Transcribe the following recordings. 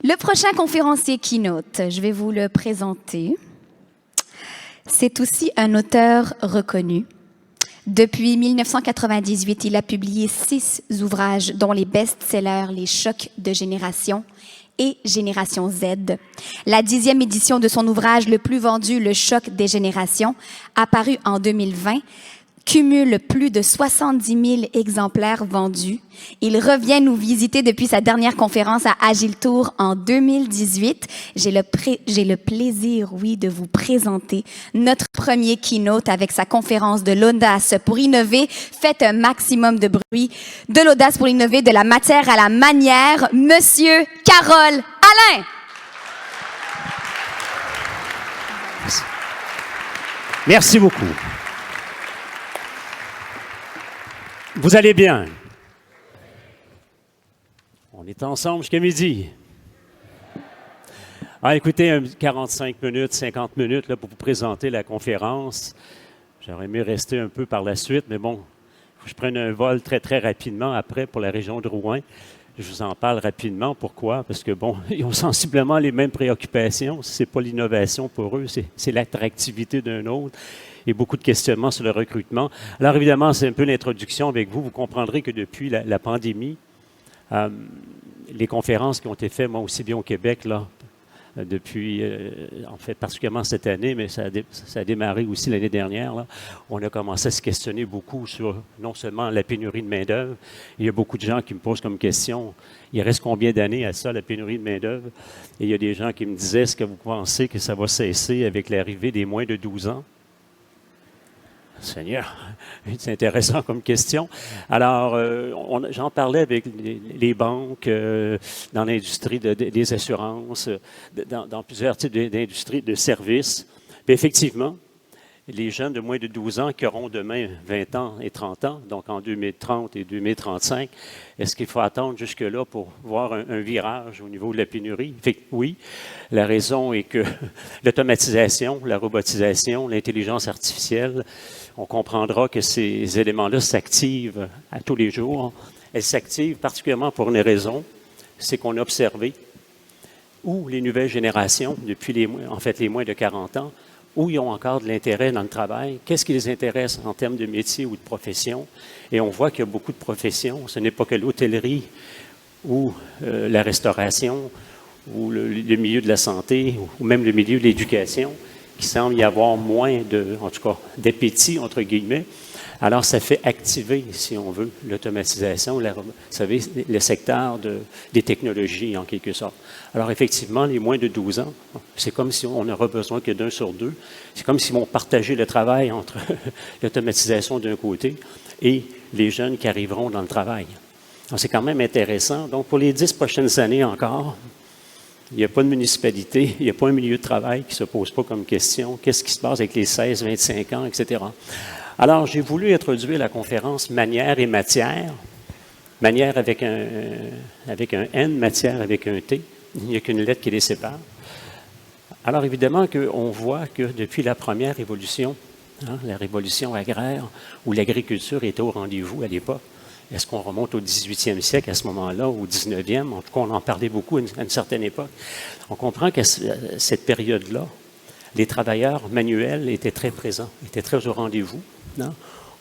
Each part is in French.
Le prochain conférencier keynote, je vais vous le présenter. C'est aussi un auteur reconnu. Depuis 1998, il a publié 6 ouvrages, dont les best-sellers « Les chocs de génération » et « Génération Z ». La 10e édition de son ouvrage le plus vendu, « Le choc des générations », apparu en 2020, cumule plus de 70 000 exemplaires vendus. Il revient nous visiter depuis sa dernière conférence à Agile Tour en 2018. J'ai le plaisir, de vous présenter notre premier keynote avec sa conférence de l'audace pour innover. Faites un maximum de bruit. De l'audace pour innover, de la matière à la manière. Monsieur Carole Allain. Merci beaucoup. Vous allez bien? On est ensemble jusqu'à midi. Écoutez, 45 minutes, 50 minutes là, pour vous présenter la conférence. J'aurais aimé rester un peu par la suite, mais bon, il faut que je prenne un vol très, très rapidement après pour la région de Rouen. Je vous en parle rapidement. Pourquoi? Parce que, bon, ils ont sensiblement les mêmes préoccupations. Ce n'est pas l'innovation pour eux, c'est l'attractivité d'un autre. Et beaucoup de questionnements sur le recrutement. Alors, évidemment, c'est un peu l'introduction avec vous. Vous comprendrez que depuis la pandémie, les conférences qui ont été faites, moi aussi bien au Québec, là, depuis, en fait, particulièrement cette année, mais ça a démarré aussi l'année dernière, là, on a commencé à se questionner beaucoup sur non seulement la pénurie de main-d'œuvre. Il y a beaucoup de gens qui me posent comme question, il reste combien d'années à ça, la pénurie de main-d'œuvre? Et il y a des gens qui me disaient, est-ce que vous pensez que ça va cesser avec l'arrivée des moins de 12 ans? Seigneur, c'est intéressant comme question. Alors, j'en parlais avec les banques, dans l'industrie des assurances, dans plusieurs types d'industries de services. Puis effectivement, les jeunes de moins de 12 ans qui auront demain 20 ans et 30 ans, donc en 2030 et 2035, est-ce qu'il faut attendre jusque-là pour voir un virage au niveau de la pénurie? Oui, la raison est que l'automatisation, la robotisation, l'intelligence artificielle, on comprendra que ces éléments-là s'activent à tous les jours. Elles s'activent particulièrement pour une raison, c'est qu'on a observé où les nouvelles générations, depuis les moins de 40 ans, où ils ont encore de l'intérêt dans le travail, qu'est-ce qui les intéresse en termes de métier ou de profession. Et on voit qu'il y a beaucoup de professions, ce n'est pas que l'hôtellerie ou la restauration ou le milieu de la santé ou même le milieu de l'éducation, qui semble y avoir moins d'appétit, entre guillemets. Alors, ça fait activer, si on veut, l'automatisation, vous savez, le secteur des technologies, en quelque sorte. Alors, effectivement, les moins de 12 ans, c'est comme si on n'aurait besoin que d'un sur deux. C'est comme si on partageait le travail entre l'automatisation d'un côté et les jeunes qui arriveront dans le travail. Alors, c'est quand même intéressant. Donc, pour les 10 prochaines années encore, il n'y a pas de municipalité, il n'y a pas un milieu de travail qui ne se pose pas comme question. Qu'est-ce qui se passe avec les 16-25 ans, etc. Alors, j'ai voulu introduire la conférence Manière et matière. Manière avec un N, matière avec un T. Il n'y a qu'une lettre qui les sépare. Alors, évidemment, on voit que depuis la première révolution, la révolution agraire, où l'agriculture était au rendez-vous à l'époque, est-ce qu'on remonte au 18e siècle à ce moment-là, ou au 19e? En tout cas, on en parlait beaucoup à une certaine époque. On comprend qu'à cette période-là, les travailleurs manuels étaient très présents, étaient très au rendez-vous. On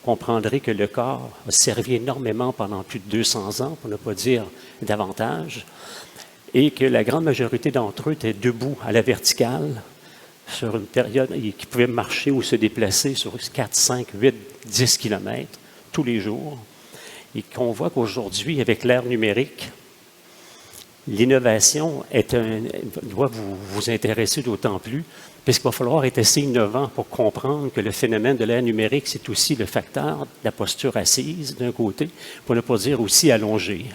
comprendrait que le corps a servi énormément pendant plus de 200 ans, pour ne pas dire davantage, et que la grande majorité d'entre eux étaient debout à la verticale sur une période qui pouvaient marcher ou se déplacer sur 4, 5, 8, 10 kilomètres tous les jours. Et qu'on voit qu'aujourd'hui, avec l'ère numérique, l'innovation doit vous intéresser d'autant plus, puisqu'il va falloir être assez innovant pour comprendre que le phénomène de l'ère numérique, c'est aussi le facteur de la posture assise, d'un côté, pour ne pas dire aussi allongée,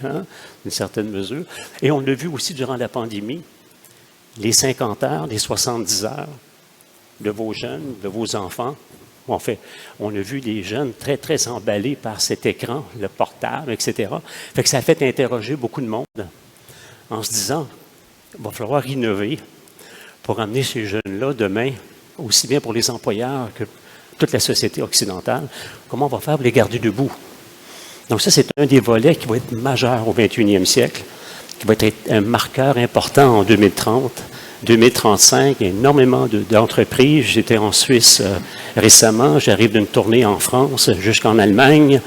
d'une certaine mesure. Et on l'a vu aussi durant la pandémie, les 50 heures, les 70 heures de vos jeunes, de vos enfants. En fait, on a vu les jeunes très, très emballés par cet écran, le portable, etc. Fait que ça a fait interroger beaucoup de monde en se disant, il va falloir innover pour amener ces jeunes-là demain, aussi bien pour les employeurs que toute la société occidentale, comment on va faire pour les garder debout. Donc ça, c'est un des volets qui va être majeur au 21e siècle. qui va être un marqueur important en 2030. 2035, énormément d'entreprises. J'étais en Suisse récemment, j'arrive d'une tournée en France jusqu'en Allemagne,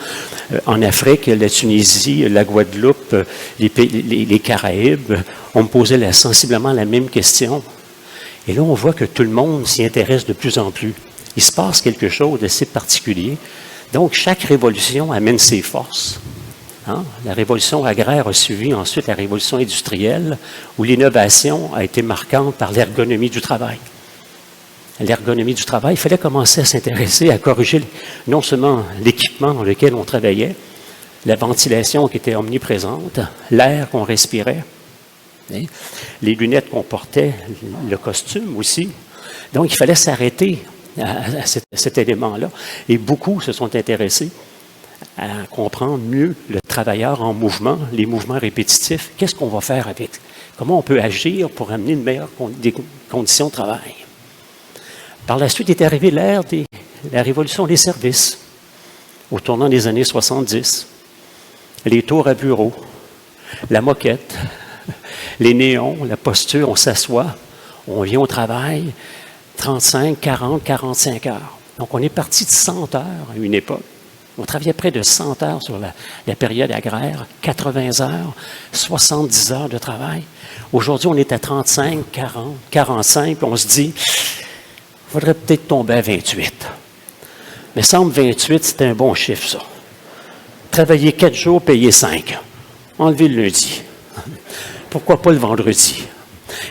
en Afrique, la Tunisie, la Guadeloupe, les Caraïbes. On me posait sensiblement la même question. Et là, on voit que tout le monde s'y intéresse de plus en plus. Il se passe quelque chose d'assez particulier. Donc, chaque révolution amène ses forces. Hein? La révolution agraire a suivi ensuite la révolution industrielle, où l'innovation a été marquante par l'ergonomie du travail. L'ergonomie du travail, il fallait commencer à s'intéresser, à corriger non seulement l'équipement dans lequel on travaillait, la ventilation qui était omniprésente, l'air qu'on respirait, hein? Les lunettes qu'on portait, le costume aussi. Donc, il fallait s'arrêter à cet élément-là. Et beaucoup se sont intéressés à comprendre mieux le travailleur en mouvement, les mouvements répétitifs. Qu'est-ce qu'on va faire avec? Comment on peut agir pour amener une meilleure des conditions de travail? Par la suite est arrivée l'ère de la révolution des services, au tournant des années 70. Les tours à bureau, la moquette, les néons, la posture, on s'assoit, on vient au travail, 35, 40, 45 heures. Donc, on est parti de 100 heures à une époque. On travaillait près de 100 heures sur la période agraire, 80 heures, 70 heures de travail. Aujourd'hui, on est à 35, 40, 45, puis on se dit, il faudrait peut-être tomber à 28. Mais semble 28, c'est un bon chiffre, ça. Travailler 4 jours, payer 5. Enlever le lundi. Pourquoi pas le vendredi?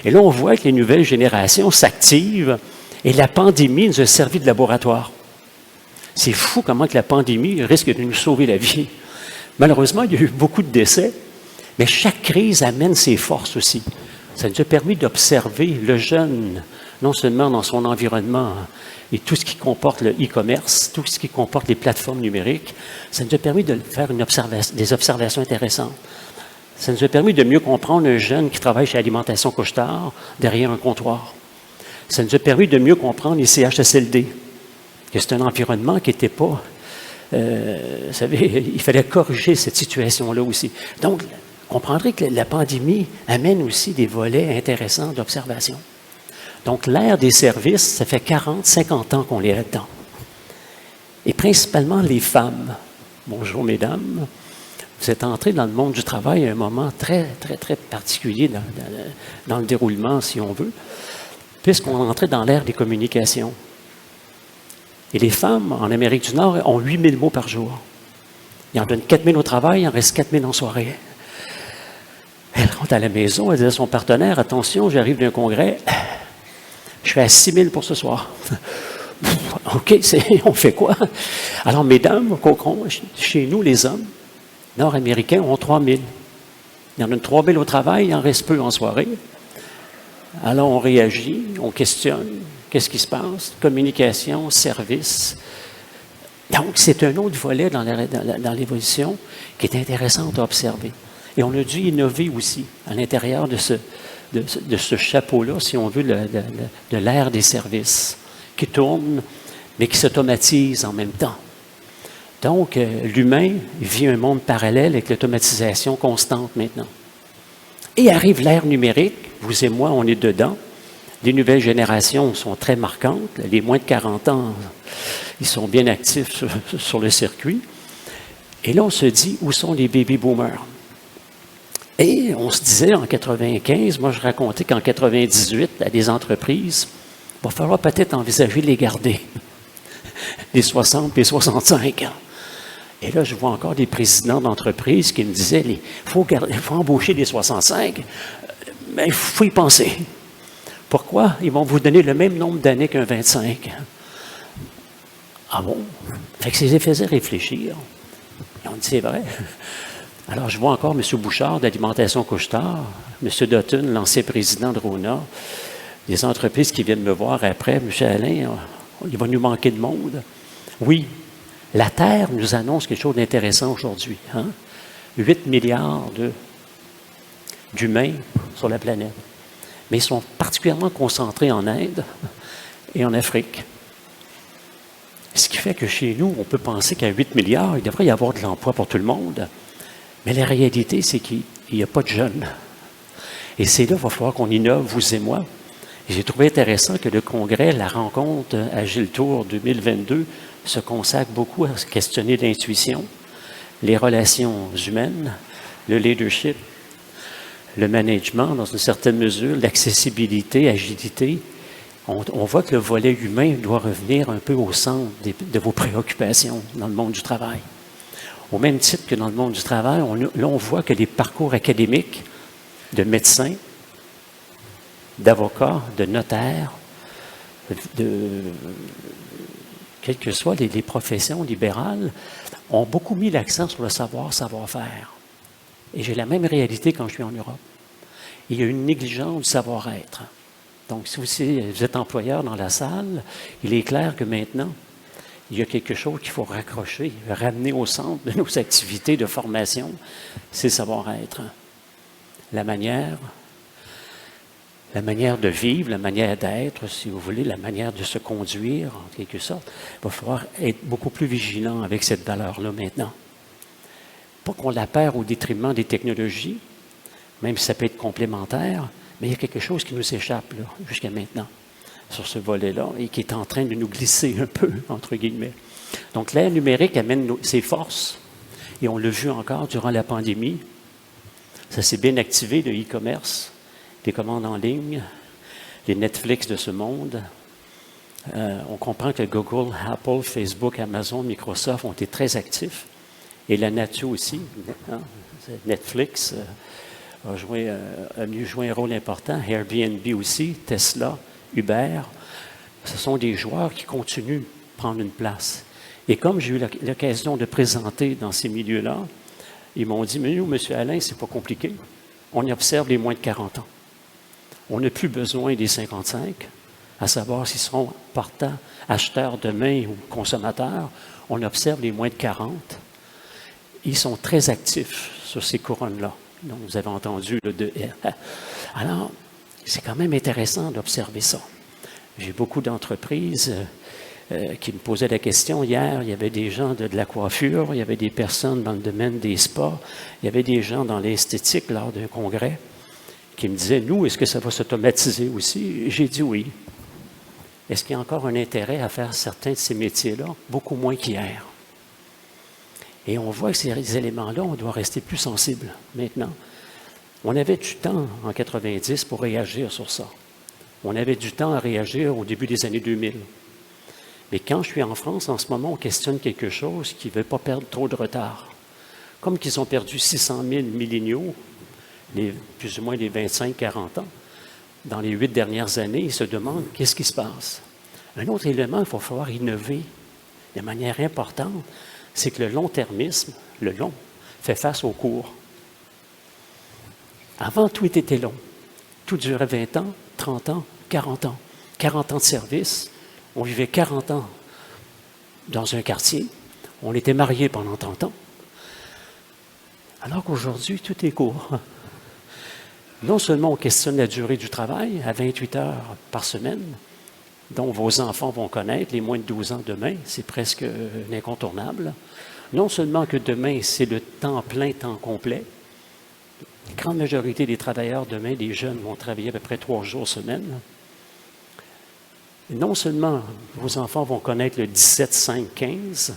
Et là, on voit que les nouvelles générations s'activent et la pandémie nous a servi de laboratoire. C'est fou comment que la pandémie risque de nous sauver la vie. Malheureusement, il y a eu beaucoup de décès, mais chaque crise amène ses forces aussi. Ça nous a permis d'observer le jeune, non seulement dans son environnement et tout ce qui comporte le e-commerce, tout ce qui comporte les plateformes numériques, ça nous a permis de faire des observations intéressantes. Ça nous a permis de mieux comprendre un jeune qui travaille chez Alimentation Couche-Tard derrière un comptoir. Ça nous a permis de mieux comprendre les CHSLD, que c'est un environnement qui n'était pas... vous savez, il fallait corriger cette situation-là aussi. Donc, vous comprendrez que la pandémie amène aussi des volets intéressants d'observation. Donc, l'ère des services, ça fait 40, 50 ans qu'on est là-dedans. Et principalement les femmes. Bonjour, mesdames. Vous êtes entrées dans le monde du travail à un moment très, très, très particulier dans le déroulement, si on veut, puisqu'on est entré dans l'ère des communications. Et les femmes, en Amérique du Nord, ont 8 000 mots par jour. Il en donne 4 000 au travail, il en reste 4 000 en soirée. Elle rentre à la maison, elle dit à son partenaire, attention, j'arrive d'un congrès, je suis à 6 000 pour ce soir. OK, on fait quoi? Alors, mesdames, chez nous, les hommes nord-américains ont 3 000. Il y en a 3 000 au travail, il en reste peu en soirée. Alors, on réagit, on questionne. Qu'est-ce qui se passe? Communication, service. Donc, c'est un autre volet dans l'évolution qui est intéressant à observer. Et on a dû innover aussi à l'intérieur de ce chapeau-là, si on veut, de l'ère des services, qui tourne, mais qui s'automatise en même temps. Donc, l'humain vit un monde parallèle avec l'automatisation constante maintenant. Et arrive l'ère numérique, vous et moi, on est dedans. Les nouvelles générations sont très marquantes. Les moins de 40 ans, ils sont bien actifs sur le circuit. Et là, on se dit, où sont les baby boomers? Et on se disait en 95, moi je racontais qu'en 98, à des entreprises, il va falloir peut-être envisager de les garder. Les 60 et 65 ans. Et là, je vois encore des présidents d'entreprises qui me disaient, il faut embaucher des 65, mais il faut y penser. Pourquoi? Ils vont vous donner le même nombre d'années qu'un 25. Ah bon? Fait que ça les faisait réfléchir. Et on dit, c'est vrai. Alors, je vois encore M. Bouchard d'Alimentation Couche-Tard, M. Dutton, l'ancien président de Rona, des entreprises qui viennent me voir après. M. Alain, il va nous manquer de monde. Oui, la Terre nous annonce quelque chose d'intéressant aujourd'hui. Hein? 8 milliards d'humains sur la planète. Mais ils sont particulièrement concentrés en Inde et en Afrique. Ce qui fait que chez nous, on peut penser qu'à 8 milliards, il devrait y avoir de l'emploi pour tout le monde. Mais la réalité, c'est qu'il n'y a pas de jeunes. Et c'est là qu'il va falloir qu'on innove, vous et moi. Et j'ai trouvé intéressant que le congrès, la rencontre Agile Tour 2022, se consacre beaucoup à questionner l'intuition, les relations humaines, le leadership, le management, dans une certaine mesure, l'accessibilité, agilité. On voit que le volet humain doit revenir un peu au centre de vos préoccupations dans le monde du travail. Au même titre que dans le monde du travail, là, on voit que les parcours académiques de médecins, d'avocats, de notaires, quelles que soient les professions libérales, ont beaucoup mis l'accent sur le savoir-faire. Et j'ai la même réalité quand je suis en Europe. Il y a une négligence du savoir-être. Donc, si vous êtes employeur dans la salle, il est clair que maintenant, il y a quelque chose qu'il faut raccrocher, ramener au centre de nos activités de formation, c'est le savoir-être. La manière de vivre, la manière d'être, si vous voulez, la manière de se conduire, en quelque sorte. Il va falloir être beaucoup plus vigilant avec cette valeur-là maintenant. Pas qu'on la perd au détriment des technologies, même si ça peut être complémentaire, mais il y a quelque chose qui nous échappe là, jusqu'à maintenant, sur ce volet-là, et qui est en train de nous glisser un peu, entre guillemets. Donc, l'ère numérique amène ses forces, et on l'a vu encore durant la pandémie. Ça s'est bien activé, le e-commerce, les commandes en ligne, les Netflix de ce monde. On comprend que Google, Apple, Facebook, Amazon, Microsoft ont été très actifs, et la nature aussi. Hein? Netflix a joué un rôle important, Airbnb aussi, Tesla, Uber. Ce sont des joueurs qui continuent de prendre une place. Et comme j'ai eu l'occasion de présenter dans ces milieux-là, ils m'ont dit, mais nous, M. Alain, c'est pas compliqué. On observe les moins de 40 ans. On n'a plus besoin des 55, à savoir s'ils seront partants, acheteurs demain ou consommateurs. On observe les moins de 40. Ils sont très actifs sur ces couronnes-là. Donc, vous avez entendu le de. Alors, c'est quand même intéressant d'observer ça. J'ai beaucoup d'entreprises qui me posaient la question. Hier, il y avait des gens de la coiffure, il y avait des personnes dans le domaine des spas, il y avait des gens dans l'esthétique lors d'un congrès qui me disaient, nous, est-ce que ça va s'automatiser aussi? J'ai dit oui. Est-ce qu'il y a encore un intérêt à faire certains de ces métiers-là? Beaucoup moins qu'hier. Et on voit que ces éléments-là, on doit rester plus sensible maintenant. On avait du temps en 90 pour réagir sur ça. On avait du temps à réagir au début des années 2000. Mais quand je suis en France, en ce moment, on questionne quelque chose qui ne veut pas perdre trop de retard. Comme qu'ils ont perdu 600 000 milléniaux, plus ou moins les 25-40 ans, dans les 8 dernières années, ils se demandent qu'est-ce qui se passe. Un autre élément, il va falloir innover de manière importante, c'est que le long-termisme, le long, fait face au court. Avant, tout était long. Tout durait 20 ans, 30 ans, 40 ans. 40 ans de service. On vivait 40 ans dans un quartier. On était mariés pendant 30 ans. Alors qu'aujourd'hui, tout est court. Non seulement on questionne la durée du travail à 28 heures par semaine, dont vos enfants vont connaître, les moins de 12 ans demain, c'est presque incontournable. Non seulement que demain, c'est le temps plein, temps complet. La grande majorité des travailleurs demain, des jeunes, vont travailler à peu près 3 jours semaine. Et non seulement vos enfants vont connaître le 17-5-15,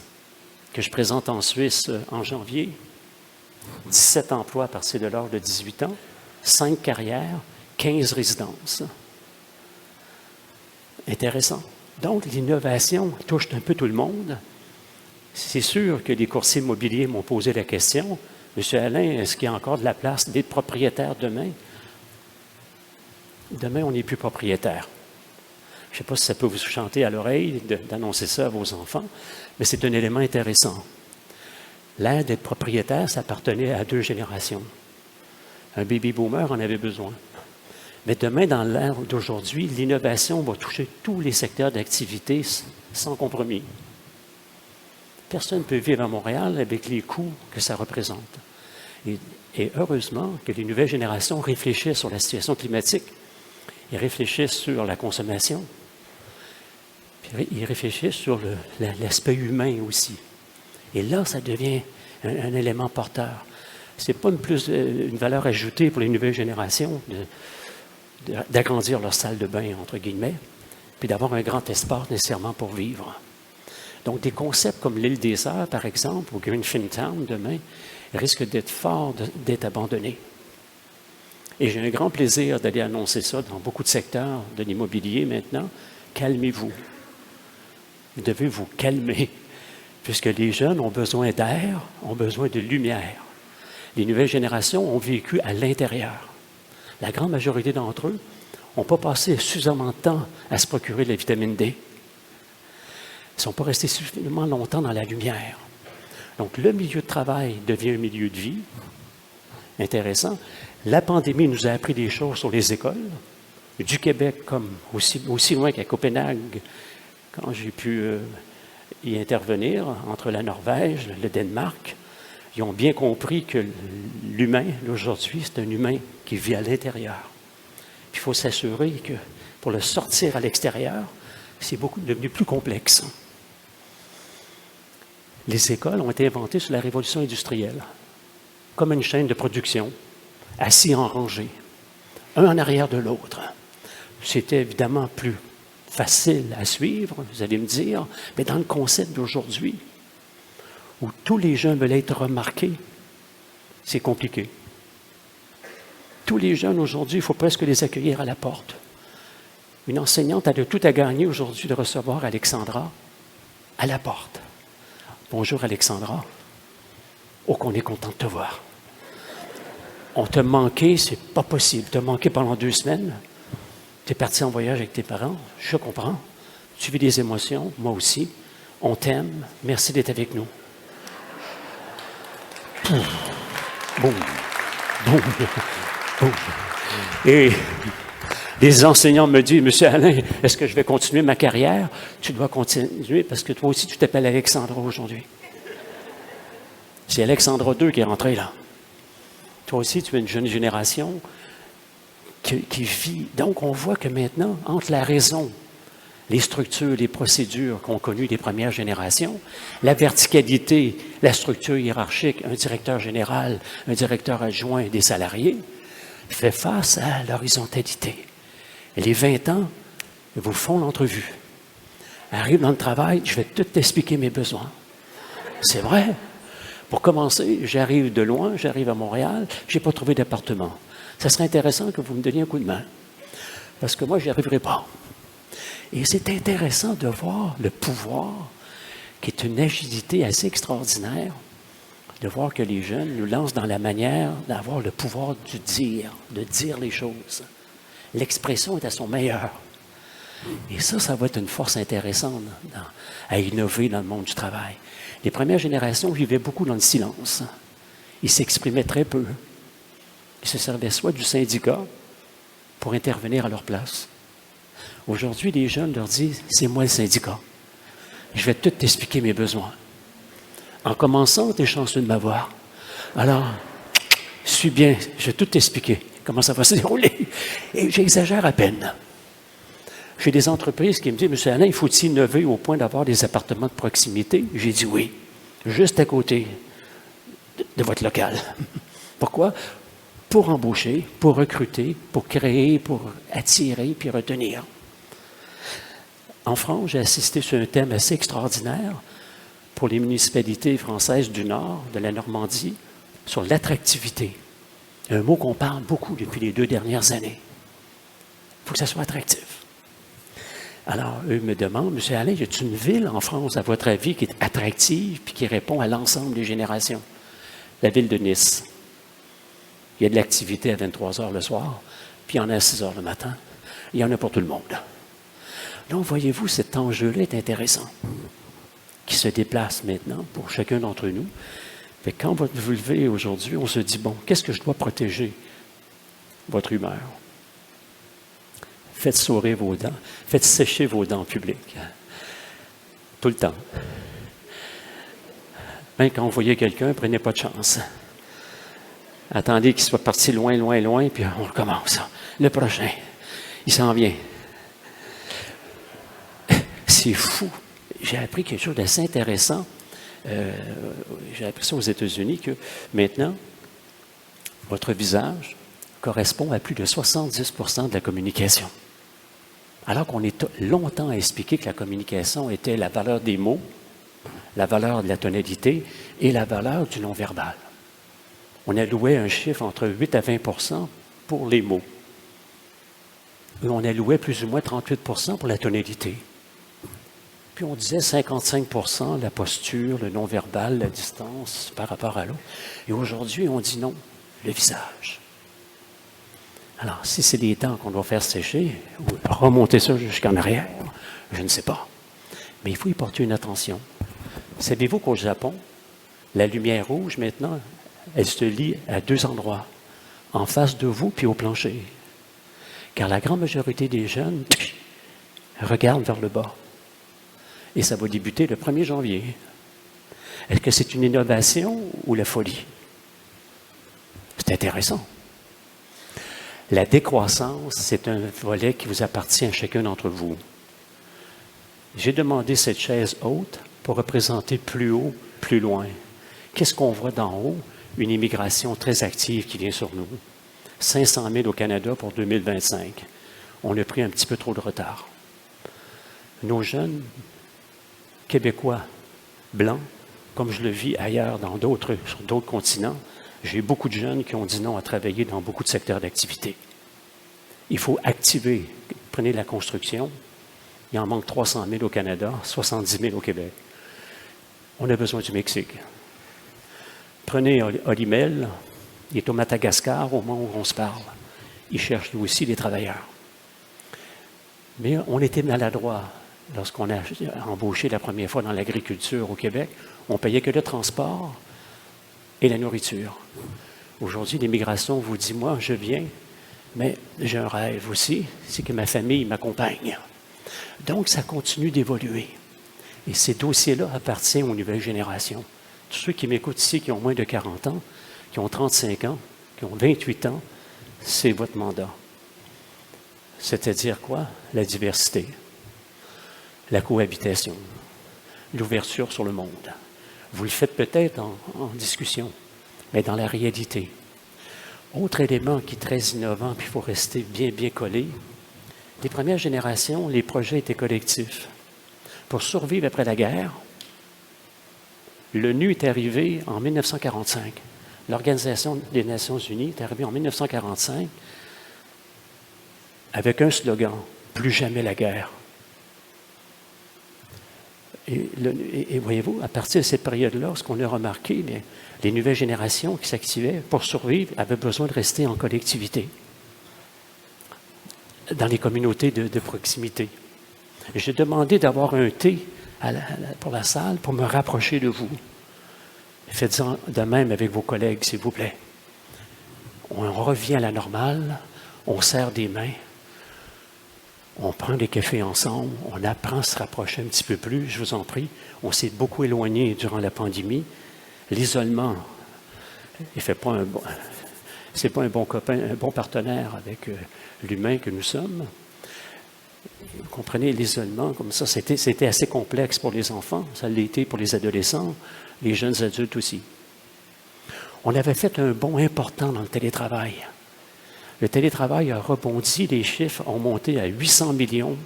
que je présente en Suisse en janvier, 17 emplois à partir de l'âge de 18 ans, 5 carrières, 15 résidences. Intéressant. Donc, l'innovation touche un peu tout le monde. C'est sûr que les courtiers immobiliers m'ont posé la question, « Monsieur Alain, est-ce qu'il y a encore de la place d'être propriétaire demain? » Demain, on n'est plus propriétaire. Je ne sais pas si ça peut vous chanter à l'oreille d'annoncer ça à vos enfants, mais c'est un élément intéressant. L'ère d'être propriétaire, ça appartenait à 2 générations. Un baby-boomer en avait besoin. Mais demain, dans l'ère d'aujourd'hui, l'innovation va toucher tous les secteurs d'activité sans compromis. Personne ne peut vivre à Montréal avec les coûts que ça représente. Et heureusement que les nouvelles générations réfléchissent sur la situation climatique. Ils réfléchissent sur la consommation. Puis ils réfléchissent sur l'aspect humain aussi. Et là, ça devient un élément porteur. Ce n'est pas une valeur ajoutée pour les nouvelles générations d'agrandir leur salle de bain, entre guillemets, puis d'avoir un grand espace nécessairement pour vivre. Donc, des concepts comme l'île des Sœurs, par exemple, ou Greenfintown, demain, risquent d'être abandonnés. Et j'ai un grand plaisir d'aller annoncer ça dans beaucoup de secteurs de l'immobilier maintenant. Calmez-vous. Vous devez vous calmer, puisque les jeunes ont besoin d'air, ont besoin de lumière. Les nouvelles générations ont vécu à l'intérieur. La grande majorité d'entre eux n'ont pas passé suffisamment de temps à se procurer de la vitamine D. Ils ne sont pas restés suffisamment longtemps dans la lumière. Donc, le milieu de travail devient un milieu de vie. Intéressant. La pandémie nous a appris des choses sur les écoles, du Québec comme aussi loin qu'à Copenhague, quand j'ai pu y intervenir, entre la Norvège, le Danemark. Ils ont bien compris que l'humain, aujourd'hui, c'est un humain qui vit à l'intérieur. Puis il faut s'assurer que pour le sortir à l'extérieur, c'est devenu plus complexe. Les écoles ont été inventées sur la révolution industrielle, comme une chaîne de production, assis en rangée, un en arrière de l'autre. C'était évidemment plus facile à suivre, vous allez me dire, mais dans le concept d'aujourd'hui, où tous les jeunes veulent être remarqués, c'est compliqué. Tous les jeunes aujourd'hui, il faut presque les accueillir à la porte. Une enseignante a tout à gagner aujourd'hui de recevoir Alexandra à la porte. Bonjour Alexandra. Oh, qu'on est content de te voir. On t'a manqué, c'est pas possible. T'as manqué pendant 2 semaines. Tu es parti en voyage avec tes parents. Je comprends. Tu vis des émotions, moi aussi. On t'aime. Merci d'être avec nous. Boum. Boum. Boum. Et les enseignants me disent, Monsieur Alain, est-ce que je vais continuer ma carrière? Tu dois continuer parce que toi aussi, tu t'appelles Alexandra aujourd'hui. C'est Alexandra II qui est rentré là. Toi aussi, tu es une jeune génération qui vit. Donc, on voit que maintenant, entre la raison, les structures, les procédures qu'ont connues les premières générations, la verticalité, la structure hiérarchique, un directeur général, un directeur adjoint, des salariés, fait face à l'horizontalité. Et les 20 ans vous font l'entrevue. Arrive dans le travail, je vais tout t'expliquer mes besoins. C'est vrai. Pour commencer, j'arrive de loin, j'arrive à Montréal, je n'ai pas trouvé d'appartement. Ça serait intéressant que vous me donniez un coup de main, parce que moi, je n'y arriverai pas. Et c'est intéressant de voir le pouvoir, qui est une agilité assez extraordinaire, de voir que les jeunes nous lancent dans la manière d'avoir le pouvoir du dire, de dire les choses. L'expression est à son meilleur. Et ça va être une force intéressante à innover dans le monde du travail. Les premières générations vivaient beaucoup dans le silence. Ils s'exprimaient très peu. Ils se servaient soit du syndicat pour intervenir à leur place. Aujourd'hui, les jeunes leur disent, c'est moi le syndicat. Je vais tout t'expliquer mes besoins. En commençant, tu es chanceux de m'avoir. Alors, suis bien, je vais tout t'expliquer comment ça va se dérouler. Et j'exagère à peine. J'ai des entreprises qui me disent, Monsieur Alain, il faut innover au point d'avoir des appartements de proximité? J'ai dit oui, juste à côté de votre local. Pourquoi? Pour embaucher, pour recruter, pour créer, pour attirer, puis retenir. En France, j'ai assisté sur un thème assez extraordinaire pour les municipalités françaises du Nord, de la Normandie, sur l'attractivité. Un mot qu'on parle beaucoup depuis les 2 dernières années. Il faut que ça soit attractif. Alors, eux me demandent, Monsieur Alain, y a-t-il une ville en France, à votre avis, qui est attractive puis qui répond à l'ensemble des générations? La ville de Nice. Il y a de l'activité à 23 heures le soir, puis il y en a à 6 heures le matin. Il y en a pour tout le monde. Donc, voyez-vous, cet enjeu-là est intéressant, qui se déplace maintenant pour chacun d'entre nous. Fait que quand vous vous levez aujourd'hui, on se dit, bon, qu'est-ce que je dois protéger? Votre humeur. Faites sourire vos dents. Faites sécher vos dents en public. Tout le temps. Même quand vous voyez quelqu'un, prenez pas de chance. Attendez qu'il soit parti loin, loin, loin, puis on recommence. Le prochain, il s'en vient. C'est fou. J'ai appris quelque chose d'assez intéressant. J'ai appris ça aux États-Unis, que maintenant, Votre visage correspond à plus de 70% de la communication. Alors qu'on est longtemps expliqué que la communication était la valeur des mots, la valeur de la tonalité et la valeur du non-verbal. On allouait un chiffre entre 8 à 20% pour les mots. Et on allouait plus ou moins 38% pour la tonalité. Puis on disait 55% la posture, le non-verbal, la distance par rapport à l'autre. Et aujourd'hui, on dit non, le visage. Alors, si c'est des temps qu'on doit faire sécher, ou remonter ça jusqu'en arrière, je ne sais pas. Mais il faut y porter une attention. Savez-vous qu'au Japon, la lumière rouge, maintenant, elle se lit à 2 endroits, en face de vous puis au plancher. Car la grande majorité des jeunes regardent vers le bas. Et ça va débuter le 1er janvier. Est-ce que c'est une innovation ou la folie? C'est intéressant. La décroissance, c'est un volet qui vous appartient à chacun d'entre vous. J'ai demandé cette chaise haute pour représenter plus haut, plus loin. Qu'est-ce qu'on voit d'en haut? Une immigration très active qui vient sur nous. 500 000 au Canada pour 2025. On a pris un petit peu trop de retard. Nos jeunes Québécois blancs, comme je le vis ailleurs sur d'autres continents, j'ai beaucoup de jeunes qui ont dit non à travailler dans beaucoup de secteurs d'activité. Il faut activer. Prenez la construction. Il en manque 300 000 au Canada, 70 000 au Québec. On a besoin du Mexique. Prenez Olimel, il est au Madagascar au moment où on se parle. Il cherche lui aussi des travailleurs. Mais on était maladroit lorsqu'on a embauché la première fois dans l'agriculture au Québec. On payait que le transport et la nourriture. Aujourd'hui, l'immigration vous dit, moi, je viens, mais j'ai un rêve aussi, c'est que ma famille m'accompagne. Donc, ça continue d'évoluer. Et ces dossiers-là appartiennent aux nouvelles générations. Tous ceux qui m'écoutent ici, qui ont moins de 40 ans, qui ont 35 ans, qui ont 28 ans, c'est votre mandat. C'est-à-dire quoi? La diversité, la cohabitation, l'ouverture sur le monde. Vous le faites peut-être en discussion, mais dans la réalité. Autre élément qui est très innovant, puis il faut rester bien collé, les premières générations, les projets étaient collectifs. Pour survivre après la guerre, l'ONU est arrivée en 1945. L'Organisation des Nations Unies est arrivée en 1945 avec un slogan, « Plus jamais la guerre ». Et voyez-vous, à partir de cette période-là, ce qu'on a remarqué, bien, les nouvelles générations qui s'activaient pour survivre avaient besoin de rester en collectivité, dans les communautés de proximité. J'ai demandé d'avoir un thé pour la salle pour me rapprocher de vous. Faites-en de même avec vos collègues, s'il vous plaît. On revient à la normale, on serre des mains, on prend des cafés ensemble, on apprend à se rapprocher un petit peu plus, je vous en prie. On s'est beaucoup éloigné durant la pandémie. L'isolement, c'est pas un bon copain, un bon partenaire avec l'humain que nous sommes. Vous comprenez, l'isolement, comme ça, c'était assez complexe pour les enfants, ça l'était pour les adolescents, les jeunes adultes aussi. On avait fait un bond important dans le télétravail. Le télétravail a rebondi, les chiffres ont monté à 800 millions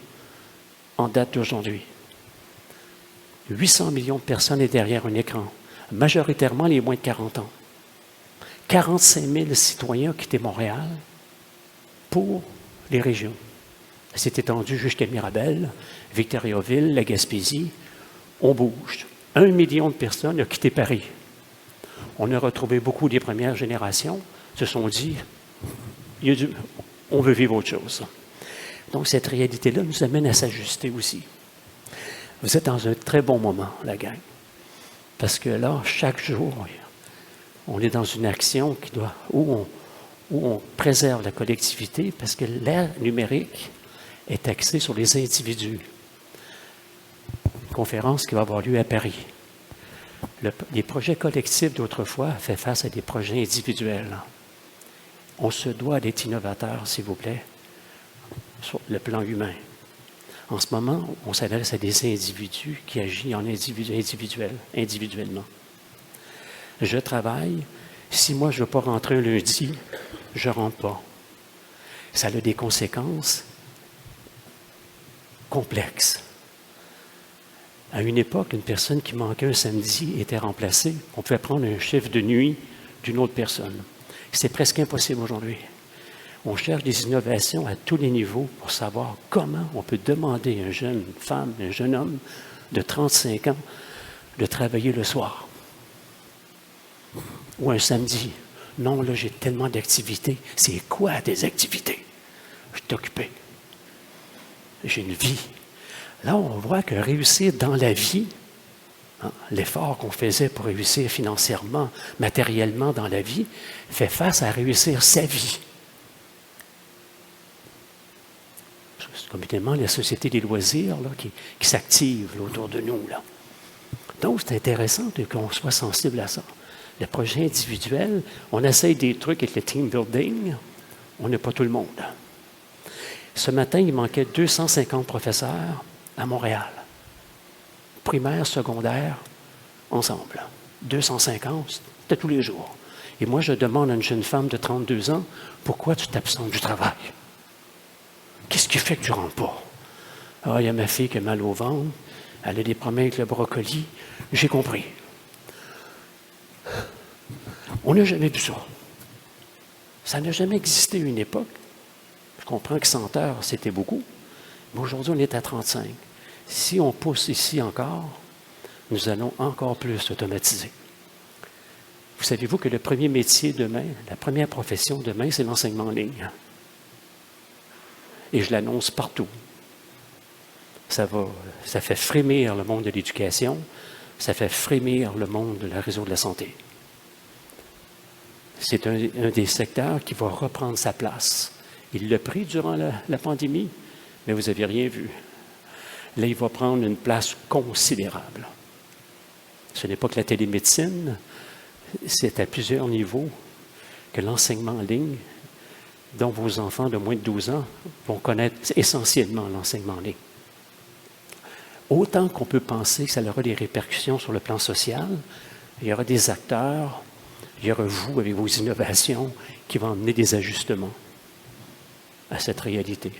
en date d'aujourd'hui. 800 millions de personnes est derrière un écran, majoritairement les moins de 40 ans. 45 000 citoyens ont quitté Montréal pour les régions. C'est étendu jusqu'à Mirabel, Victoriaville, la Gaspésie. On bouge. 1 million de personnes ont quitté Paris. On a retrouvé beaucoup des premières générations, se sont dit, on veut vivre autre chose. Donc, cette réalité-là nous amène à s'ajuster aussi. Vous êtes dans un très bon moment, la gang. Parce que là, chaque jour, on est dans une action où on préserve la collectivité, parce que l'ère numérique est axée sur les individus. Une conférence qui va avoir lieu à Paris. Les projets collectifs d'autrefois fait face à des projets individuels. On se doit d'être innovateur, s'il vous plaît, sur le plan humain. En ce moment, on s'adresse à des individus qui agissent en individuellement. Je travaille Si moi, je ne veux pas rentrer un lundi, je ne rentre pas. Ça a des conséquences complexes. À une époque, une personne qui manquait un samedi était remplacée. On pouvait prendre un chiffre de nuit d'une autre personne. C'est presque impossible aujourd'hui. On cherche des innovations à tous les niveaux pour savoir comment on peut demander à une jeune femme, un jeune homme de 35 ans de travailler le soir ou un samedi. Non, là, j'ai tellement d'activités. C'est quoi des activités? Je suis occupé. J'ai une vie. Là, on voit que réussir dans la vie, l'effort qu'on faisait pour réussir financièrement, matériellement dans la vie, fait face à réussir sa vie. C'est communément la société des loisirs là, qui s'active là, autour de nous. Là. Donc, c'est intéressant qu'on soit sensible à ça. Le projet individuel, on essaye des trucs avec le team building, on n'a pas tout le monde. Ce matin, il manquait 250 professeurs à Montréal. Primaire, secondaire, ensemble. 250, c'était tous les jours. Et moi, je demande à une jeune femme de 32 ans, pourquoi tu t'absentes du travail? Qu'est-ce qui fait que tu ne rentres pas? Ah, il y a ma fille qui a mal au ventre, elle a des problèmes avec le brocoli. J'ai compris. On n'a jamais vu ça. Ça n'a jamais existé à une époque. Je comprends que 100 heures, c'était beaucoup. Mais aujourd'hui, on est à 35. Si on pousse ici encore, nous allons encore plus automatiser. Vous savez-vous que le premier métier demain, la première profession demain, c'est l'enseignement en ligne. Et je l'annonce partout. Ça fait frémir le monde de l'éducation, ça fait frémir le monde de la réseau de la santé. C'est un des secteurs qui va reprendre sa place. Il l'a pris durant la pandémie, mais vous n'avez rien vu. Là, il va prendre une place considérable. Ce n'est pas que la télémédecine, c'est à plusieurs niveaux que l'enseignement en ligne, dont vos enfants de moins de 12 ans vont connaître essentiellement l'enseignement en ligne. Autant qu'on peut penser que ça aura des répercussions sur le plan social, il y aura des acteurs, il y aura vous avec vos innovations qui vont amener des ajustements à cette réalité.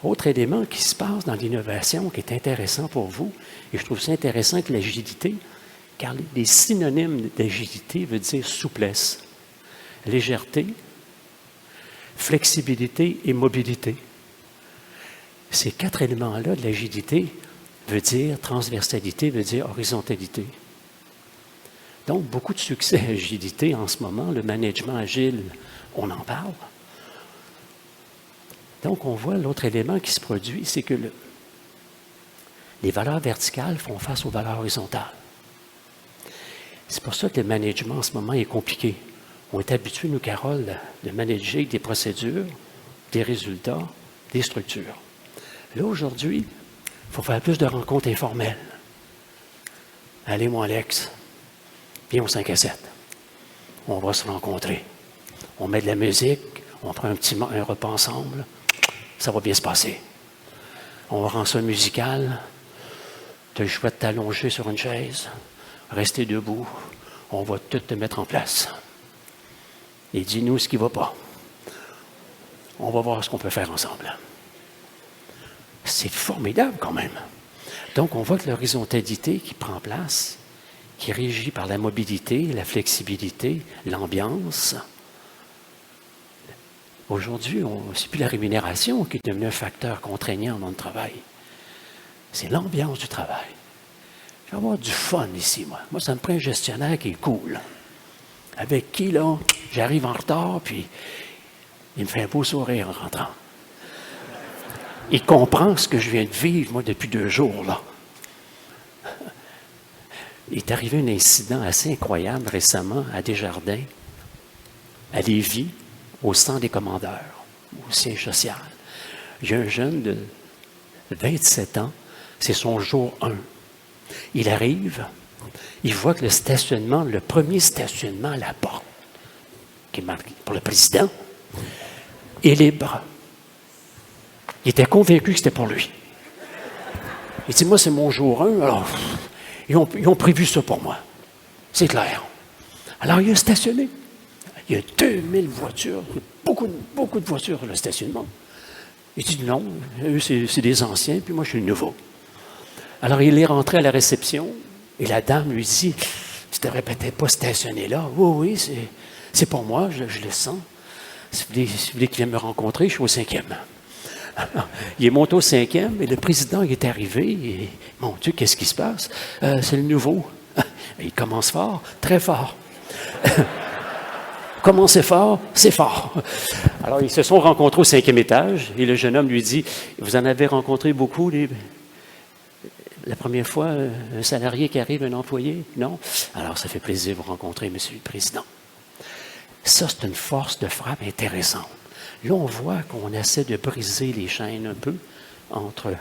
Autre élément qui se passe dans l'innovation qui est intéressant pour vous, et je trouve ça intéressant que l'agilité, car les synonymes d'agilité veulent dire souplesse, légèreté, flexibilité et mobilité. Ces 4 éléments-là de l'agilité veut dire transversalité, veut dire horizontalité. Donc, beaucoup de succès à agilité en ce moment, le management agile, on en parle. Donc, on voit l'autre élément qui se produit, c'est que les valeurs verticales font face aux valeurs horizontales. C'est pour ça que le management en ce moment est compliqué. On est habitués, nous, Carole, de manager des procédures, des résultats, des structures. Là, aujourd'hui, il faut faire plus de rencontres informelles. Allez, mon Alex, viens au 5 à 7. On va se rencontrer. On met de la musique, on prend un repas ensemble. Ça va bien se passer. On va rendre ça musical. Tu as le choix de t'allonger sur une chaise, rester debout. On va tout te mettre en place. Et dis-nous ce qui ne va pas. On va voir ce qu'on peut faire ensemble. C'est formidable quand même. Donc, on voit que l'horizontalité qui prend place, qui est régie par la mobilité, la flexibilité, l'ambiance. Aujourd'hui, ce n'est plus la rémunération qui est devenue un facteur contraignant dans le travail. C'est l'ambiance du travail. Je vais avoir du fun ici, moi. Moi, ça me prend un gestionnaire qui est cool. Avec qui, là, j'arrive en retard, puis il me fait un beau sourire en rentrant. Il comprend ce que je viens de vivre, moi, depuis 2 jours, là. Il est arrivé un incident assez incroyable récemment à Desjardins, à Lévis, au centre des commandeurs, au siège social. Il y a un jeune de 27 ans, c'est son jour 1. Il arrive, il voit que le premier stationnement à la porte, qui est marqué pour le président, est libre. Il était convaincu que c'était pour lui. Il dit, moi, c'est mon jour 1, alors ils ont prévu ça pour moi. C'est clair. Alors, il a stationné. Il y a 2000 voitures, beaucoup de voitures sur le stationnement. Il dit non, eux, c'est des anciens, puis moi, je suis le nouveau. Alors, il est rentré à la réception, et la dame lui dit, tu ne devrais peut-être pas stationner là. Oui, c'est pour moi, je le sens. Si vous voulez qu'il vienne me rencontrer, je suis au 5e. Il est monté au 5e, et le président est arrivé, et mon Dieu, qu'est-ce qui se passe? C'est le nouveau. Il commence fort, très fort. Comment c'est fort? C'est fort. Alors, ils se sont rencontrés au 5e étage et le jeune homme lui dit, vous en avez rencontré beaucoup la première fois, un salarié qui arrive, un employé? Non? Alors, ça fait plaisir de vous rencontrer, Monsieur le Président. Ça, c'est une force de frappe intéressante. Là, on voit qu'on essaie de briser les chaînes un peu entre...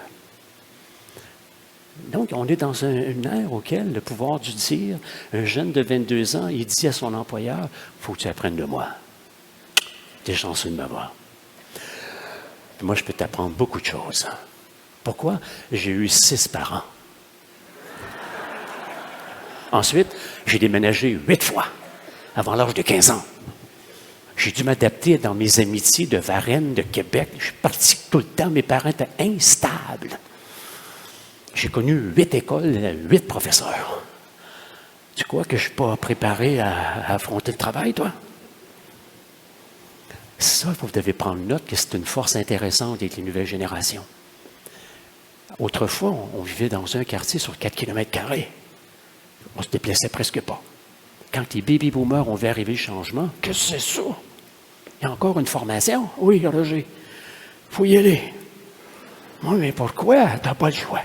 Donc, on est dans une ère auquel le pouvoir du dire, un jeune de 22 ans, il dit à son employeur, « Faut que tu apprennes de moi. T'es chanceux de m'avoir. Moi, je peux t'apprendre beaucoup de choses. Pourquoi? J'ai eu 6 parents. Ensuite, j'ai déménagé 8 fois, avant l'âge de 15 ans. J'ai dû m'adapter dans mes amitiés de Varennes, de Québec. Je suis parti tout le temps, mes parents étaient instables. J'ai connu 8 écoles, 8 professeurs. Tu crois que je ne suis pas préparé à affronter le travail, toi? Ça, vous devez prendre note que c'est une force intéressante avec les nouvelles générations. Autrefois, on vivait dans un quartier sur 4 km². On ne se déplaçait presque pas. Quand les baby-boomers ont vu arriver le changement, qu'est-ce que c'est ça? Il y a encore une formation? Oui, Roger. Il faut y aller. Oui, mais pourquoi? Tu n'as pas le choix.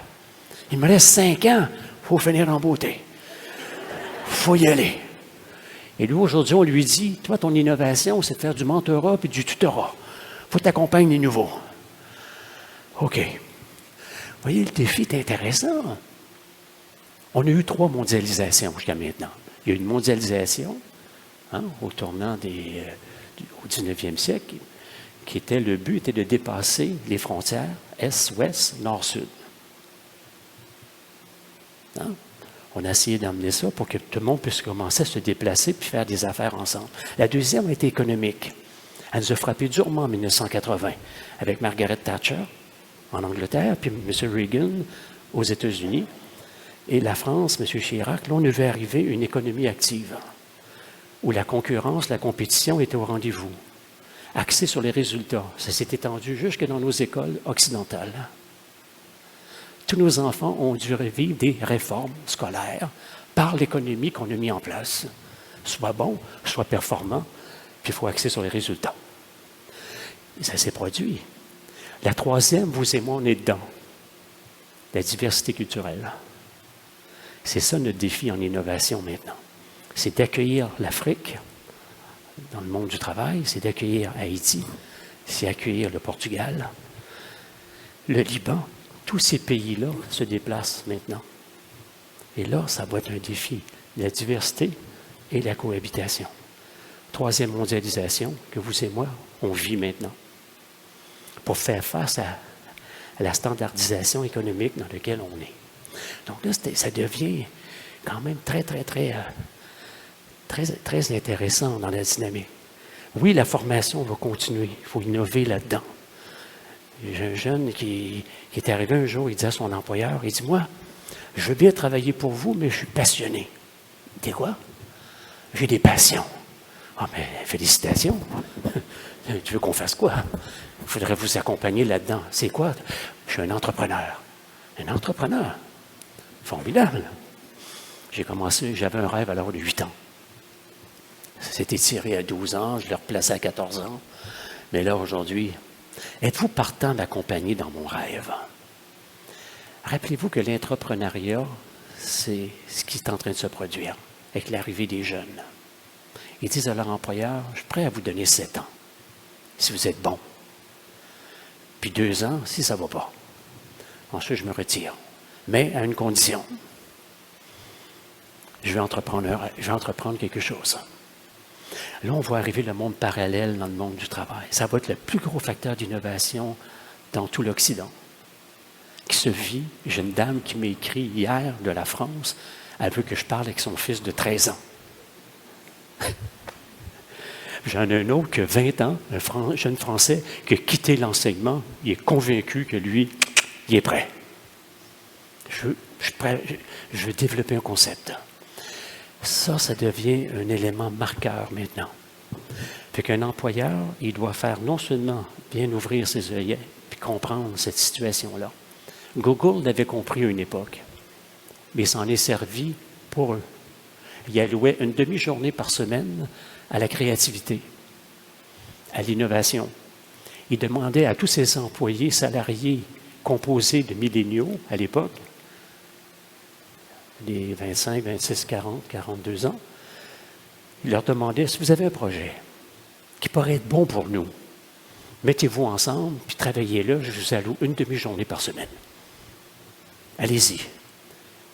Il me reste 5 ans, il faut finir en beauté. Il faut y aller. Et lui, aujourd'hui, on lui dit, toi, ton innovation, c'est de faire du mentorat et du tutorat. Il faut t'accompagner les nouveaux. OK. Vous voyez, le défi est intéressant. On a eu 3 mondialisations jusqu'à maintenant. Il y a eu une mondialisation au tournant au 19e siècle, le but était de dépasser les frontières Est-Ouest, Nord-Sud. On a essayé d'emmener ça pour que tout le monde puisse commencer à se déplacer puis faire des affaires ensemble. La deuxième a été économique. Elle nous a frappé durement en 1980 avec Margaret Thatcher en Angleterre, puis M. Reagan aux États-Unis. Et la France, M. Chirac, là, on a vu arriver une économie active où la concurrence, la compétition était au rendez-vous. Axée sur les résultats. Ça s'est étendu jusque dans nos écoles occidentales. Tous nos enfants ont dû vivre des réformes scolaires par l'économie qu'on a mis en place. Soit bon, soit performant, puis il faut axer sur les résultats. Et ça s'est produit. La troisième, vous et moi, on est dedans. La diversité culturelle. C'est ça notre défi en innovation maintenant. C'est d'accueillir l'Afrique dans le monde du travail, c'est d'accueillir Haïti, c'est d'accueillir le Portugal, le Liban. Tous ces pays-là se déplacent maintenant. Et là, ça va être un défi, la diversité et la cohabitation. Troisième mondialisation que vous et moi, on vit maintenant. Pour faire face à la standardisation économique dans laquelle on est. Donc là, ça devient quand même très intéressant dans la dynamique. Oui, la formation va continuer. Il faut innover là-dedans. J'ai un jeune qui est arrivé un jour, il dit à son employeur, il dit, moi, je veux bien travailler pour vous, mais je suis passionné. Il dit quoi? J'ai des passions. Ah, mais félicitations. Tu veux qu'on fasse quoi? Il faudrait vous accompagner là-dedans. C'est quoi? Je suis un entrepreneur. Un entrepreneur? Formidable. J'ai commencé, j'avais un rêve à l'âge de 8 ans. Ça s'est étiré à 12 ans, je l'ai replacé à 14 ans. Mais là, aujourd'hui, êtes-vous partant d'accompagner dans mon rêve? Rappelez-vous que l'entrepreneuriat, c'est ce qui est en train de se produire avec l'arrivée des jeunes. Ils disent à leur employeur, je suis prêt à vous donner 7 ans, si vous êtes bon. Puis 2 ans, si ça ne va pas. Ensuite, je me retire. Mais à une condition. Je vais entreprendre quelque chose. Là, on voit arriver le monde parallèle dans le monde du travail. Ça va être le plus gros facteur d'innovation dans tout l'Occident. Qui se vit, j'ai une dame qui m'a écrit hier de la France, elle veut que je parle avec son fils de 13 ans. J'en ai un autre qui a 20 ans, un jeune Français, qui a quitté l'enseignement. Il est convaincu que lui, il est prêt. Je veux développer un concept. Ça devient un élément marqueur maintenant. Fait qu'un employeur, il doit faire non seulement bien ouvrir ses œillets puis comprendre cette situation-là. Google l'avait compris à une époque, mais il s'en est servi pour eux. Il allouait une demi-journée par semaine à la créativité, à l'innovation. Il demandait à tous ses employés salariés composés de milléniaux à l'époque, les 25, 26, 40, 42 ans, il leur demandait, si vous avez un projet qui pourrait être bon pour nous, mettez-vous ensemble, puis travaillez là, je vous alloue une demi-journée par semaine. Allez-y.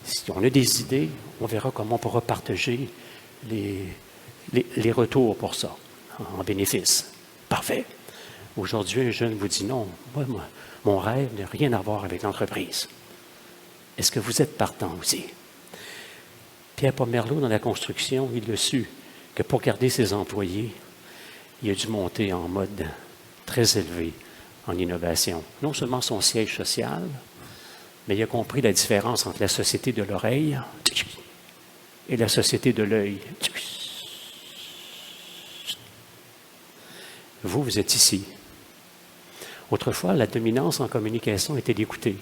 Si on a des idées, on verra comment on pourra partager les retours pour ça, en bénéfice. Parfait. Aujourd'hui, un jeune vous dit non, moi, mon rêve n'a rien à voir avec l'entreprise. Est-ce que vous êtes partant aussi? Pierre Pomerleau, dans la construction, il a su que pour garder ses employés, il a dû monter en mode très élevé en innovation. Non seulement son siège social, mais il a compris la différence entre la société de l'oreille et la société de l'œil. Vous êtes ici. Autrefois, la dominance en communication était d'écouter.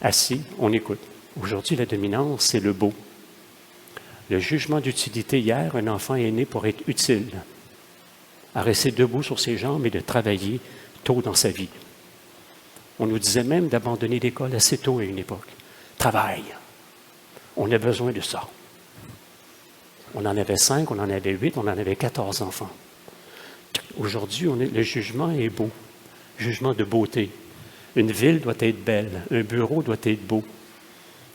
Assis, on écoute. Aujourd'hui, la dominance, c'est le beau. Le jugement d'utilité hier, un enfant est né pour être utile, à rester debout sur ses jambes et de travailler tôt dans sa vie. On nous disait même d'abandonner l'école assez tôt à une époque. Travail. On a besoin de ça. On en avait 5, on en avait 8, on en avait 14 enfants. Aujourd'hui, le jugement est beau. Jugement de beauté. Une ville doit être belle. Un bureau doit être beau.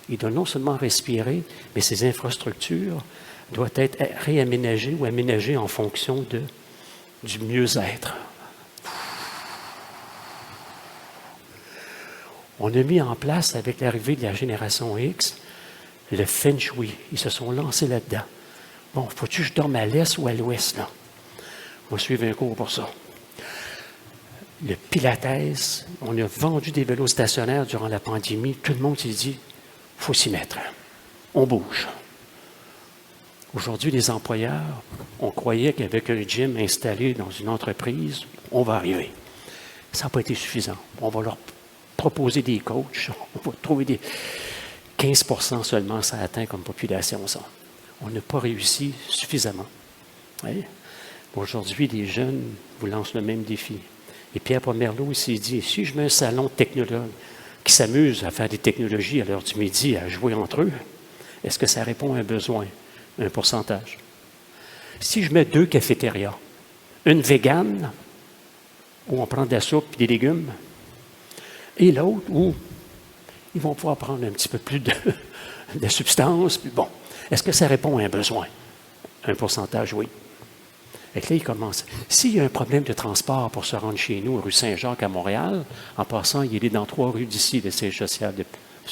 Il doit non seulement respirer, mais ses infrastructures doivent être réaménagées ou aménagées en fonction du mieux-être. On a mis en place, avec l'arrivée de la génération X, le Feng Shui. Ils se sont lancés là-dedans. Bon, faut-tu que je dorme à l'est ou à l'ouest, là? On va suivre un cours pour ça. Le Pilates, on a vendu des vélos stationnaires durant la pandémie. Tout le monde s'est dit, il faut s'y mettre. On bouge. Aujourd'hui, les employeurs, on croyait qu'avec un gym installé dans une entreprise, on va arriver. Ça n'a pas été suffisant. On va leur proposer des coachs. On va trouver des 15% seulement, ça atteint comme population, ça. On n'a pas réussi suffisamment. Oui? Aujourd'hui, les jeunes vous lancent le même défi. Et Pierre Pomerleau s'est dit, si je mets un salon de technologues qui s'amusent à faire des technologies à l'heure du midi, à jouer entre eux, est-ce que ça répond à un besoin, un pourcentage? Si je mets 2 cafétérias, une végane, où on prend de la soupe et des légumes, et l'autre où ils vont pouvoir prendre un petit peu plus de substance, puis bon, est-ce que ça répond à un besoin? Un pourcentage, oui. Et là, il commence. S'il y a un problème de transport pour se rendre chez nous, rue Saint-Jacques à Montréal, en passant, il est dans 3 rues d'ici, le siège social de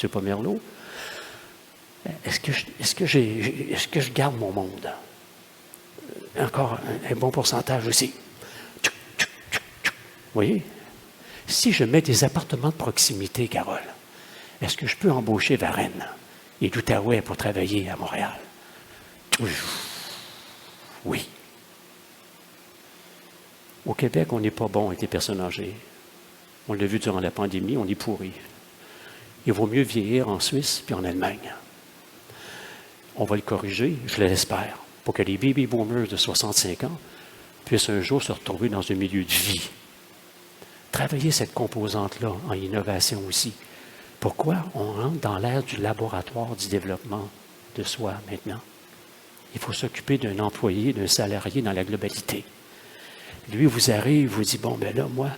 M. Pomerleau, est-ce que je garde mon monde? Encore un bon pourcentage aussi. Vous voyez? Si je mets des appartements de proximité, Carole, est-ce que je peux embaucher Varennes et l'Outaouais pour travailler à Montréal? Oui. Au Québec, on n'est pas bon avec les personnes âgées. On l'a vu durant la pandémie, on est pourri. Il vaut mieux vieillir en Suisse puis en Allemagne. On va le corriger, je l'espère, pour que les baby boomers de 65 ans puissent un jour se retrouver dans un milieu de vie. Travailler cette composante-là en innovation aussi. Pourquoi on rentre dans l'ère du laboratoire du développement de soi maintenant? Il faut s'occuper d'un employé, d'un salarié dans la globalité. Lui vous arrive, vous dit, bon, ben là, moi,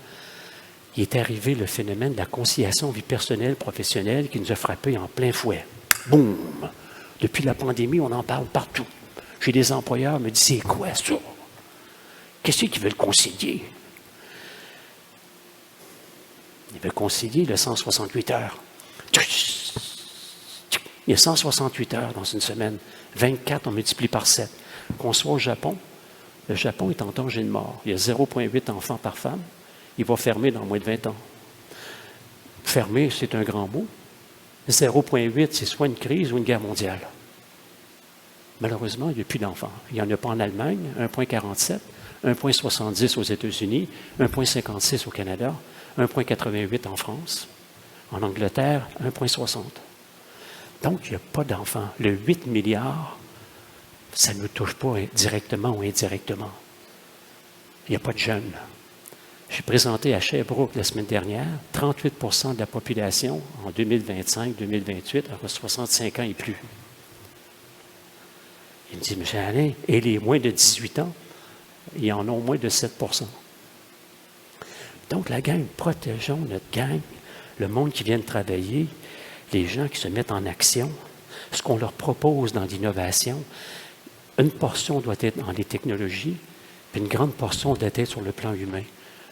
il est arrivé le phénomène de la conciliation vie personnelle, professionnelle qui nous a frappé en plein fouet. Boum! Depuis la pandémie, on en parle partout. J'ai des employeurs qui me disent, c'est quoi ça? Qu'est-ce qu'ils veulent concilier? Ils veulent concilier le 168 heures. Il y a 168 heures dans une semaine. 24, on multiplie par 7. Qu'on soit au Japon, le Japon est en danger de mort. Il y a 0,8 enfants par femme. Il va fermer dans moins de 20 ans. Fermer, c'est un grand mot. 0,8, c'est soit une crise ou une guerre mondiale. Malheureusement, il n'y a plus d'enfants. Il n'y en a pas en Allemagne, 1,47, 1,70 aux États-Unis, 1,56 au Canada, 1,88 en France. En Angleterre, 1,60. Donc, il n'y a pas d'enfants. Le 8 milliards, ça ne nous touche pas directement ou indirectement. Il n'y a pas de jeunes. J'ai présenté à Sherbrooke la semaine dernière, 38 de la population en 2025-2028 aura 65 ans et plus. Il me dit, M. Alain, et les moins de 18 ans, ils en ont moins de 7 Donc, la gang, protégeons notre gang, le monde qui vient de travailler, les gens qui se mettent en action, ce qu'on leur propose dans l'innovation. Une portion doit être dans les technologies, puis une grande portion doit être sur le plan humain.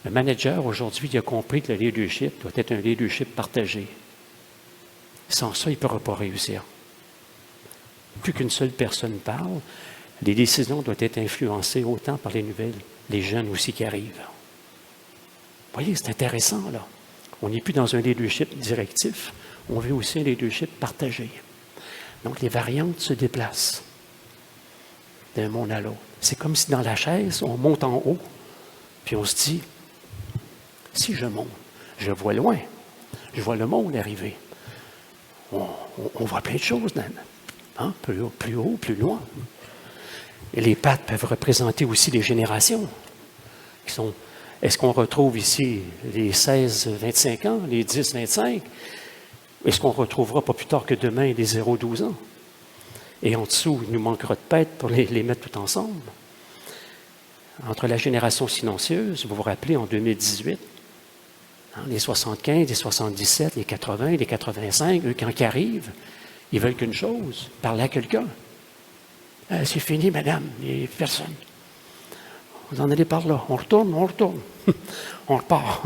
Le manager, aujourd'hui, il a compris que le leadership doit être un leadership partagé. Sans ça, il ne pourra pas réussir. Plus qu'une seule personne parle, les décisions doivent être influencées autant par les nouvelles, les jeunes aussi qui arrivent. Vous voyez, c'est intéressant, là. On n'est plus dans un leadership directif, on veut aussi un leadership partagé. Donc, les variantes se déplacent d'un monde à l'autre. C'est comme si dans la chaise, on monte en haut, puis on se dit, si je monte, je vois loin, je vois le monde arriver. On voit plein de choses, hein? Plus haut, plus loin. Et les pattes peuvent représenter aussi les générations. Est-ce qu'on retrouve ici les 16-25 ans, les 10-25? Est-ce qu'on retrouvera pas plus tard que demain les 0-12 ans? Et en dessous, il nous manquera de pattes pour les mettre tout ensemble. Entre la génération silencieuse, vous vous rappelez, en 2018, les 75, les 77, les 80, les 85, eux, quand ils arrivent, ils veulent qu'une chose, parler à quelqu'un. C'est fini, madame, il n'y a personne. Vous en allez par là. On retourne. On repart.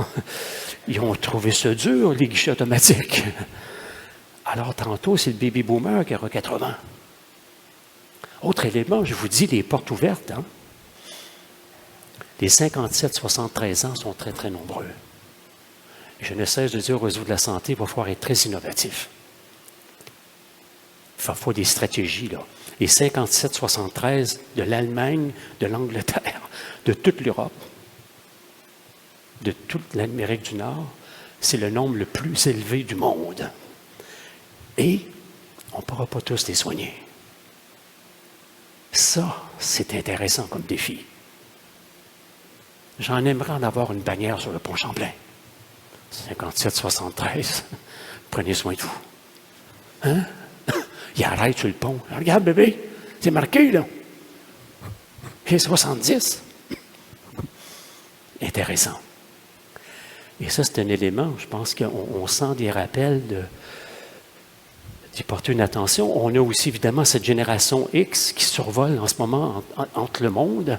Ils ont trouvé ça dur, les guichets automatiques. Alors, tantôt, c'est le baby boomer qui aura 80. Autre élément, je vous dis, les portes ouvertes. Hein? Les 57-73 ans sont très, très nombreux. Je ne cesse de dire au réseau de la santé, il va falloir être très innovatif. Il faut des stratégies, là. Les 57-73 de l'Allemagne, de l'Angleterre, de toute l'Europe, de toute l'Amérique du Nord, c'est le nombre le plus élevé du monde. Et on ne pourra pas tous les soigner. Ça, c'est intéressant comme défi. J'en aimerais en avoir une bannière sur le pont Champlain. 57-73, prenez soin de vous. Hein? Il arrête sur le pont. Regarde, bébé, c'est marqué, là. J'ai 70. Intéressant. Et ça, c'est un élément, je pense qu'on sent des rappels d'y porter une attention. On a aussi, évidemment, cette génération X qui survole en ce moment entre le monde,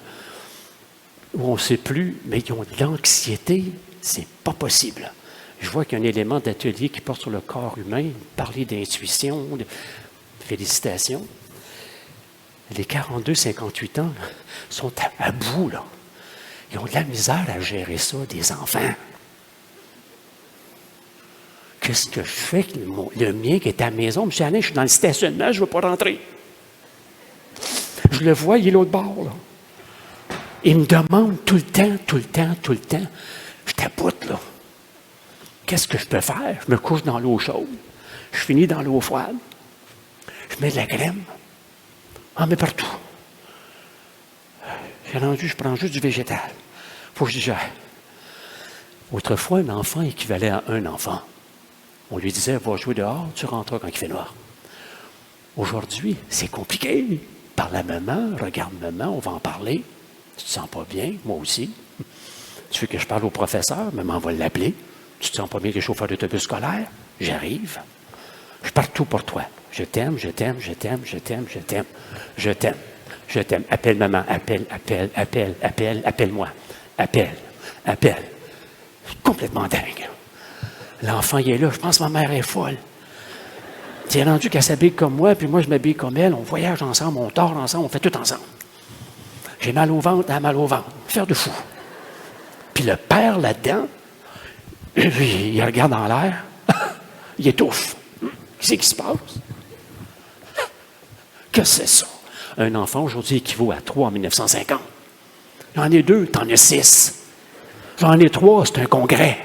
où on ne sait plus, mais ils ont de l'anxiété, c'est pas possible. Je vois qu'il y a un élément d'atelier qui porte sur le corps humain, parler d'intuition, de félicitations. Les 42-58 ans là, sont à bout, là. Ils ont de la misère à gérer ça, des enfants. Qu'est-ce que je fais avec le mien qui est à la maison? M. Alain, je suis dans le stationnement, je ne veux pas rentrer. Je le vois, il est l'autre bord, là. Il me demande tout le temps. Je tapoute, là. Qu'est-ce que je peux faire? Je me couche dans l'eau chaude. Je finis dans l'eau froide. Je mets de la crème. Ah, mais partout. Je prends juste du végétal. Il faut que je digère. Autrefois, un enfant équivalait à un enfant. On lui disait, va jouer dehors, tu rentres quand il fait noir. Aujourd'hui, c'est compliqué. Parle à maman, regarde maman, on va en parler. Tu te sens pas bien, moi aussi. Tu veux que je parle au professeur, maman va l'appeler. Tu te sens pas bien que le chauffeur d'autobus scolaire? J'arrive. Je suis partout pour toi. Je t'aime. Appelle maman, appelle-moi. Appelle. Je suis complètement dingue. L'enfant, il est là. Je pense que ma mère est folle. C'est rendu qu'elle s'habille comme moi, puis moi, je m'habille comme elle. On voyage ensemble, on dort ensemble, on fait tout ensemble. J'ai mal au ventre, elle a mal au ventre. Faire de fou. Puis le père, là-dedans, il regarde en l'air, il étouffe. Qu'est-ce qui se passe? Qu'est-ce que c'est ça? Un enfant, aujourd'hui, équivaut à 3 en 1950. J'en ai 2, t'en as 6. J'en ai 3, c'est un congrès.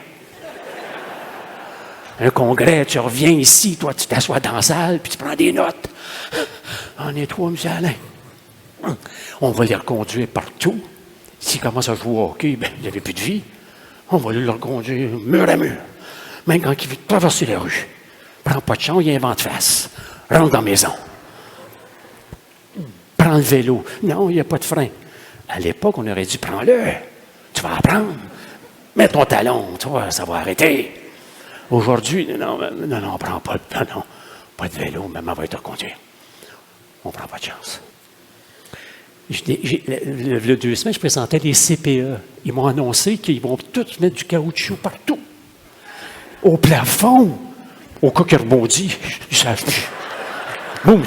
Un congrès, tu reviens ici, toi, tu t'assois dans la salle, puis tu prends des notes. J'en ai 3, M. Alain. On va les reconduire partout. S'ils commencent à jouer au hockey, bien, il n'y avait plus de vie. On va les reconduire mur à mur. Même quand il veut traverser la rue. Prends pas de chance, il y a un vent de face. Rentre dans la maison. Prends le vélo. Non, il n'y a pas de frein. À l'époque, on aurait dit, prends-le. Tu vas apprendre. Mets ton talon, tu vois, ça va arrêter. Aujourd'hui, non, on prend pas de vélo, maman va te reconduire. On ne prend pas de chance. Il y a 2 semaines, je présentais les CPE. Ils m'ont annoncé qu'ils vont tous mettre du caoutchouc partout. Au plafond. Au cas qu'il rebondit. Ils savent plus. Boum,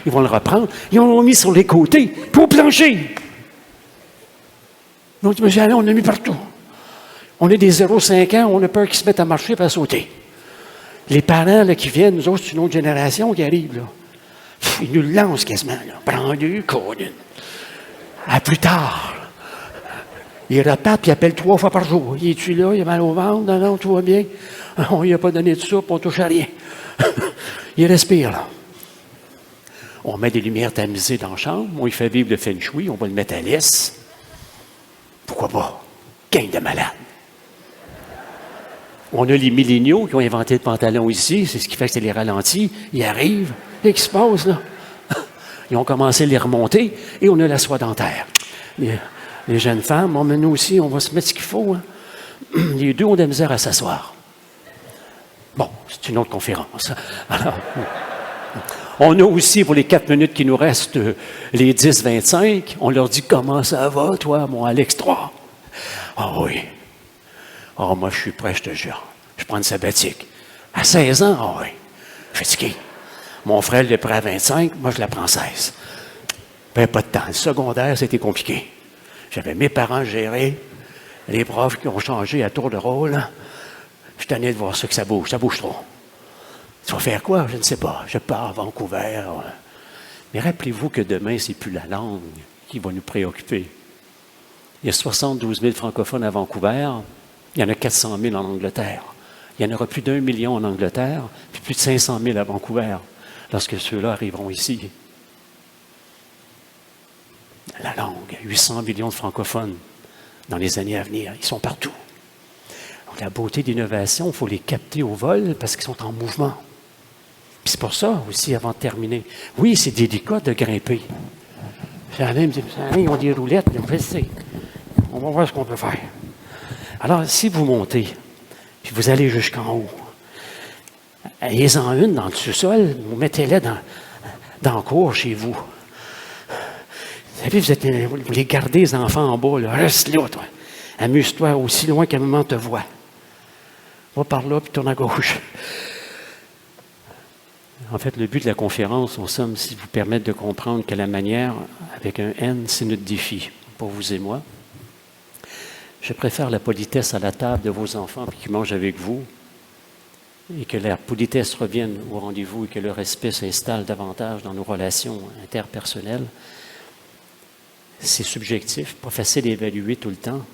ils vont le reprendre. Ils l'ont mis sur les côtés, puis au plancher. Donc, M. Alain, on l'a mis partout. On est des 0,5 ans, on a peur qu'ils se mettent à marcher et à sauter. Les parents là, qui viennent, nous autres, c'est une autre génération qui arrive. Là. Ils nous lancent quasiment. Prends-le, Colin. À plus tard. Il repartent puis il appelle 3 fois par jour. Il est-tu là? Il a mal au ventre? Non, tout va bien. On lui a pas donné de soupe, on ne touche à rien. Il respire, là. On met des lumières tamisées dans la chambre, on lui fait vivre le feng shui, on va le mettre à l'aise. Pourquoi pas? Gang de malades. On a les milléniaux qui ont inventé le pantalon ici, c'est ce qui fait que c'est les ralentis. Ils arrivent, qu'est-ce qui se passe, là? Ils ont commencé à les remonter et on a la soie dentaire. Les jeunes femmes, mais nous aussi, on va se mettre ce qu'il faut. Hein. Les 2 ont de la misère à s'asseoir. Bon, c'est une autre conférence. Alors, on a aussi, pour les 4 minutes qui nous restent, les 10-25, on leur dit « Comment ça va, toi, mon Alex 3? » Ah oui. Ah, moi, je suis prêt, je te jure. Je prends une sabbatique. À 16 ans, ah oui. Je suis fatigué. Mon frère l'est prêt à 25, moi, je la prends 16. Ben, pas de temps. Le secondaire, c'était compliqué. J'avais mes parents gérés, les profs qui ont changé à tour de rôle. Je suis tanné de voir ça que ça bouge trop. Tu vas faire quoi? Je ne sais pas. Je pars à Vancouver. Mais rappelez-vous que demain, c'est plus la langue qui va nous préoccuper. Il y a 72 000 francophones à Vancouver. Il y en a 400 000 en Angleterre. Il y en aura plus d'1 million en Angleterre, puis plus de 500 000 à Vancouver, lorsque ceux-là arriveront ici. La langue, 800 millions de francophones dans les années à venir. Ils sont partout. Donc, la beauté d'innovation, il faut les capter au vol parce qu'ils sont en mouvement. Puis c'est pour ça aussi, avant de terminer, oui, c'est délicat de grimper. Alain me dit, ils ont des roulettes, je sais. On va voir ce qu'on peut faire. Alors, si vous montez, puis vous allez jusqu'en haut, ayez-en une dans le sous-sol, vous mettez-la dans la cour chez vous. Vous savez, vous les gardez, les enfants en bas, là. Reste là, toi. Amuse-toi aussi loin qu'à un moment te voit. Va par là, puis tourne à gauche. En fait, le but de la conférence, en somme, c'est de vous permettre de comprendre que la manière, avec un N, c'est notre défi, pour vous et moi. Je préfère la politesse à la table de vos enfants puis qu'ils mangent avec vous et que la politesse revienne au rendez-vous et que le respect s'installe davantage dans nos relations interpersonnelles. C'est subjectif, pas facile d'évaluer tout le temps,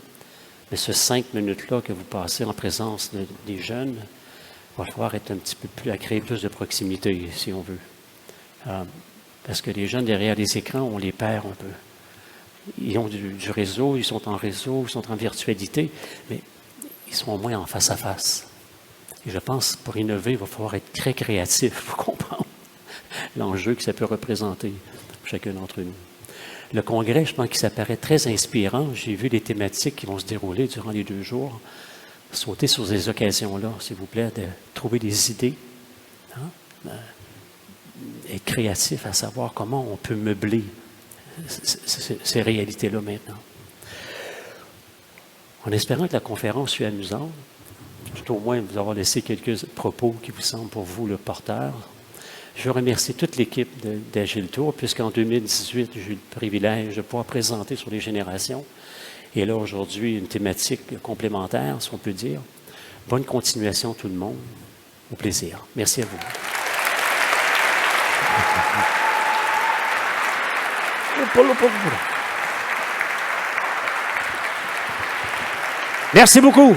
mais ce 5 minutes-là que vous passez en présence des jeunes, il va falloir être un petit peu plus, à créer plus de proximité, si on veut. Parce que les jeunes derrière les écrans, on les perd un peu. Ils ont du réseau, ils sont en réseau, ils sont en virtualité, mais ils sont au moins en face à face. Et je pense, pour innover, il va falloir être très créatif pour comprendre l'enjeu que ça peut représenter pour chacun d'entre nous. Le congrès, je pense qu'il s'apparaît très inspirant. J'ai vu les thématiques qui vont se dérouler durant les 2 jours. Sautez sur ces occasions-là, s'il vous plaît, de trouver des idées. Être créatif à savoir comment on peut meubler ces réalités-là maintenant. En espérant que la conférence soit amusante, tout au moins vous avoir laissé quelques propos qui vous semblent pour vous le porteur. Je veux remercier toute l'équipe d'Agile Tour, puisqu'en 2018, j'ai eu le privilège de pouvoir présenter sur les générations. Et là, aujourd'hui, une thématique complémentaire, si on peut dire. Bonne continuation, tout le monde. Au plaisir. Merci à vous. Merci beaucoup.